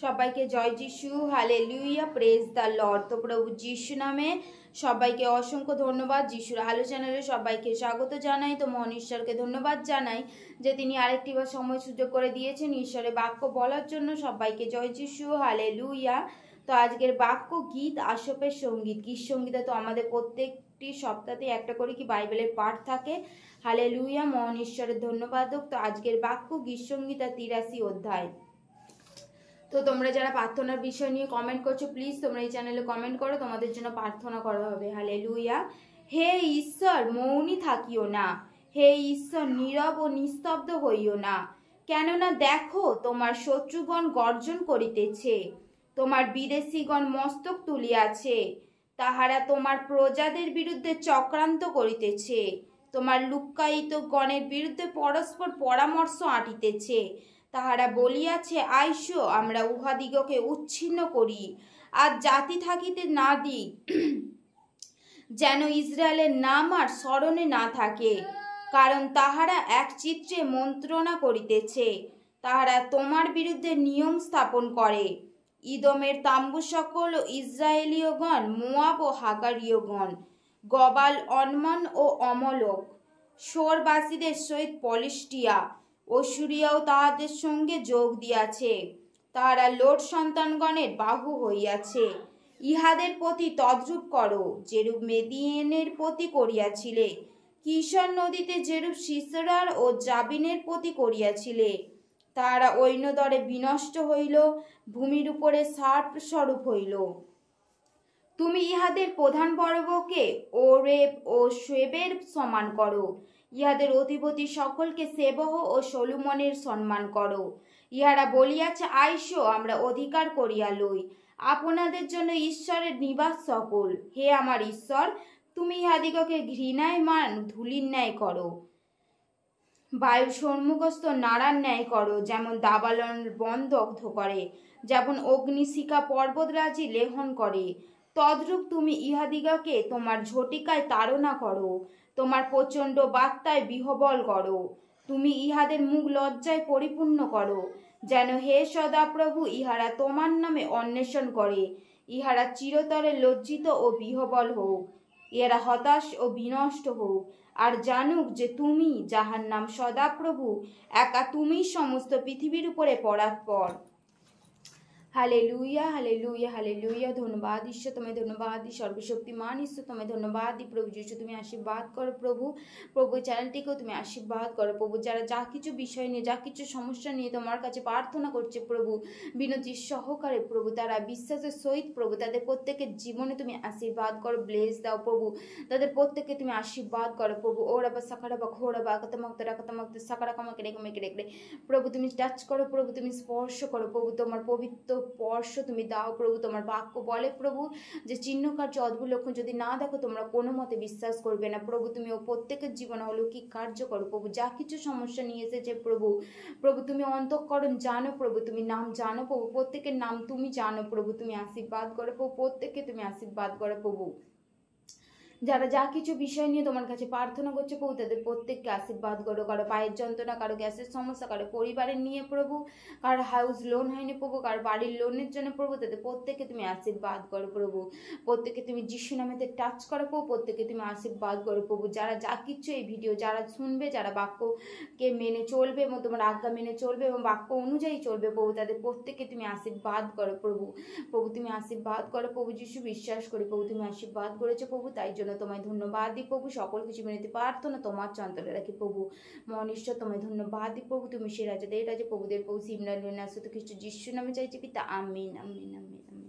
সবাইকে জয় যিশু, hallelujah, praise the Lord. তো প্রভু যিশু নামে সবাইকে অসংখ্য ধন্যবাদ। যিশুর আলো চ্যানেলে সবাইকে স্বাগত জানাই। তো মহান ঈশ্বরকে ধন্যবাদ জানাই যে তিনি আরেকটি বার সময় সুযোগ করে দিয়েছেন ঈশ্বরের বাক্য বলার জন্য। সবাইকে জয় যিশু, হালেলুয়া। তো আজকের বাক্য গীত আসপের সঙ্গীত। গীত সঙ্গীতে তো আমাদের প্রত্যেকটি সপ্তাহে একটা করে কি বাইবেলের পাঠ থাকে। হালেলুয়া, মহান ঈশ্বরের ধন্যবাদ। তো আজকের বাক্য গীত সঙ্গীতা 83 অধ্যায়। তো তোমরা যারা প্রার্থনার বিষয় নিয়ে কমেন্ট করছো, প্লিজ তোমরা এই চ্যানেলে কমেন্ট করো, তোমাদের জন্য প্রার্থনা করা হবে। হালেলুয়া। হে ঈশ্বর, মৌনী থাকিও না। হে ঈশ্বর, নীরব ও নিস্তব্ধ হইও না। কেননা দেখো, তোমার শত্রুগণ গর্জন করিতেছে, তোমার বিদেশীগণ মস্তক তুলিয়াছে। তাহারা তোমার প্রজাদের বিরুদ্ধে চক্রান্ত করিতেছে, তোমার লুক্কায়িত গণের বিরুদ্ধে পরস্পর পরামর্শ আঁটিতেছে। তাহারা বলিয়াছে, আইসো, আমরা উহাদিগকে উচ্ছিন্ন করি, আর জাতি থাকিতে না দিই, যেন ইসরায়েলের নাম আর স্মরণে না থাকে। কারণ তাহারা এক চিত্রে মন্ত্রণা করিতেছে, তাহারা তোমার বিরুদ্ধে নিয়ম স্থাপন করে। ইদমের তাম্বু সকল ও ইসরায়েলীয়গণ, মোয়াব ও হাগারীয়গণ, গবাল, অনমন ও অমলক, সোরবাসীদের সহিত পলিষ্টিয়া, অসুরিয়াও তাহাদের সঙ্গে যোগ দিয়াছে। তাহারা লোট সন্তানগণের বাহু হইয়াছে। ইহাদের প্রতি তদ্রূপ করো, যেরূপ মেদিয়েনের প্রতি করিয়াছিলে, কিশোর নদীতে যেরূপ সিসরার ও জাবিনের প্রতি করিয়াছিলে। তাহারা ঐন্যদরে বিনষ্ট হইল, ভূমির উপরে সার্প স্বরূপ হইল। তুমি ইহাদের প্রধান পর্বকে ওরেব ও শেবের সমান করো। ইহাদের অধিপতি সকলকে সেবহ ও সলুমনের সম্মান করো। ইহারা বলিয়াছে, আইসো, আমরা অধিকার করিয়া লই আপনাদের জন্য ঈশ্বরের নিবাস সকল। হে আমার ঈশ্বর, তুমি ইহাদিগকে ঘৃণায় মান ধূলির ন্যায় করো, বায়ু সম্মুখস্থ নাড়ার ন্যায় করো। যেমন দাবালন বন দগ্ধ করে, যেমন অগ্নিশিখা পর্বতরাজি লেহন করে, তদ্রূপ তুমি ইহাদিগকে তোমার ঝটিকায় তাড়না করো, তোমার প্রচণ্ড বার্তায় বিহবল করো। তুমি ইহাদের মুখ লজ্জায় পরিপূর্ণ করো, যেন হে সদাপ্রভু ইহারা তোমার নামে অন্বেষণ করে। ইহারা চিরতরে লজ্জিত ও বিহবল হোক, ইহারা হতাশ ও বিনষ্ট হোক, আর জানুক যে তুমি, যাহার নাম সদাপ্রভু, একা তুমি সমস্ত পৃথিবীর উপরে পরাৎপর। Hallelujah, hallelujah, hallelujah. ধন্যবাদ ঈশ্বর, তোমায় ধন্যবাদ দিই। সর্বশক্তিমান ঈশ্বর, তোমায় ধন্যবাদ দিই। প্রভু যিশু, তুমি আশীর্বাদ করো প্রভু। প্রভু চ্যানেলটিকেও তুমি আশীর্বাদ করো প্রভু। যারা যা কিছু বিষয় নিয়ে, যা কিছু সমস্যা নিয়ে তোমার কাছে প্রার্থনা করছে প্রভু, বিনতির সহকারে প্রভু, তারা বিশ্বাসের সহিত প্রভু, তাদের প্রত্যেকের জীবনে তুমি আশীর্বাদ করো, ব্লেস দাও প্রভু। তাদের প্রত্যেককে তুমি আশীর্বাদ করো প্রভু। ওরা বা সাকারা বা ঘোরা বা আকাতামাক্ত রাকাতামাক্ত সাকারা কামাকে রেখে মেকে রেখে প্রভু, তুমি টাচ করো প্রভু, তুমি স্পর্শ করো প্রভু। তোমার পবিত্র স্পর্শ তুমি দাও প্রভু। তোমার বাক্য বলে প্রভু যে চিহ্ন কার্য অদ্ভুত লক্ষণ যদি না দেখো তোমরা কোনো মতে বিশ্বাস করবে না প্রভু। তুমি ও প্রত্যেকের জীবনে অলৌকিক কার্য করো প্রভু। যা কিছু সমস্যা নিয়ে এসেছে প্রভু, প্রভু তুমি অন্তঃকরণ জানো প্রভু, তুমি নাম জানো প্রভু, প্রত্যেকের নাম তুমি জানো প্রভু। তুমি আশীর্বাদ করো প্রভু, প্রত্যেককে তুমি আশীর্বাদ করো প্রভু। যারা যা কিছু বিষয় নিয়ে তোমার কাছে প্রার্থনা করছে প্রভু, তাদের প্রত্যেককে আশীর্বাদ করো। কারো পায়ের যন্ত্রণা, কারো গ্যাসের সমস্যা, কারো পরিবারের নিয়ে প্রভু, কারো হাউস লোন হয়নি প্রভু, কারো বাড়ির লোনের জন্য প্রভু, তাদের প্রত্যেককে তুমি আশীর্বাদ করো প্রভু। প্রত্যেককে তুমি যিশু নামেতে টাচ করো প্রভু, প্রত্যেককে তুমি আশীর্বাদ করো প্রভু। যারা যা কিছু এই ভিডিও যারা শুনবে, যারা বাক্যকে মেনে চলবে এবং তোমার আজ্ঞা মেনে চলবে এবং বাক্য অনুযায়ী চলবে প্রভু, তাদের প্রত্যেককে তুমি আশীর্বাদ করো প্রভু। প্রভু তুমি আশীর্বাদ করো প্রভু। যিশু বিশ্বাস করি প্রভু তুমি আশীর্বাদ করেছো প্রভু, তাই জন্য তোমায় ধন্যবাদ দিই প্রভু। সকল কিছু বিনতি প্রার্থনা তোমার চন্তরে রাখি প্রভু। মহান ঈশ্বর তোমায় ধন্যবাদ দিই প্রভু। তুমি সে রাজাদের রাজা, প্রভুদের প্রভু, সিমরান খ্রিস্ট যিশু নামে চাইছি পিতা, আমিন, আমিন, আমিন, আমিন।